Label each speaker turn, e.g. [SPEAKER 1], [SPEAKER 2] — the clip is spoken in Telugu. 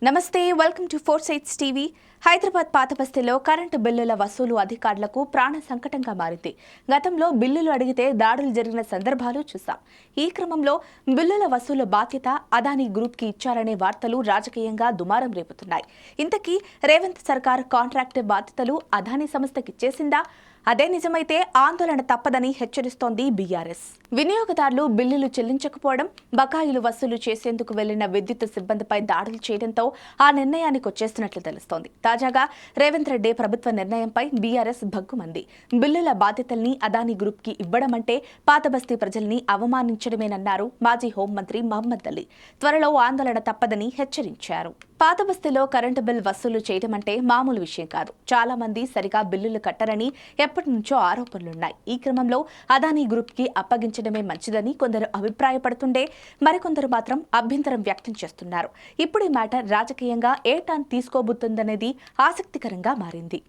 [SPEAKER 1] నమస్తే welcome to four sides TV. Hyderabad పాతబస్తీలో కరెంటు బిల్లుల వసూలు అధికారులకు ప్రాణ సంకటంగా మారింది. గతంలో బిల్లులు అడిగితే దాడులు జరిగిన సందర్భాలు చూశాం. ఈ క్రమంలో బిల్లుల వసూలు బాధ్యత అదానీ గ్రూప్ కి ఇచ్చారనే వార్తలు రాజకీయంగా దుమారం రేపుతున్నాయి. ఇంతకీ రేవంత్ సర్కార్ కాంట్రాక్ట్ బాధ్యతలు అదానీ సంస్థకి ఇచ్చేసిందా? అదే నిజమైతే ఆందోళన తప్పదని హెచ్చరిస్తోంది బీఆర్ఎస్. వినియోగదారులు బిల్లులు చెల్లించకపోవడం, బకాయిలు వసూలు చేసేందుకు వెళ్లిన విద్యుత్ సిబ్బందిపై దాడులు చేయడంతో ఆ నిర్ణయానికి వచ్చేస్తున్నట్లు తెలుస్తోంది. తాజాగా రేవంత్ రెడ్డి ప్రభుత్వ నిర్ణయంపై బీఆర్ఎస్ భగ్గుమంది. బిల్లుల బాధ్యతల్ని అదానీ గ్రూప్ కి ఇవ్వడమంటే పాతబస్తీ ప్రజల్ని అవమానించడమేనన్నారు మాజీ హోంమంత్రి మహమ్మద్ అలీ. త్వరలో ఆందోళన తప్పదని హెచ్చరించారు. పాతబస్తీలో కరెంటు బిల్ వసూలు చేయడమంటే మామూలు విషయం కాదు. చాలా మంది సరిగా బిల్లులు కట్టరని ఎప్పటి నుంచో ఆరోపణలున్నాయి. ఈ క్రమంలో అదానీ గ్రూప్ కి అప్పగించడమే మంచిదని కొందరు అభిప్రాయపడుతుండే మరికొందరు మాత్రం అభ్యంతరం వ్యక్తం చేస్తున్నారు. ఇప్పుడు ఈ మ్యాటర్ రాజకీయంగా ఏ టర్న్ తీసుకోబోతుందనేది ఆసక్తికరంగా మారింది.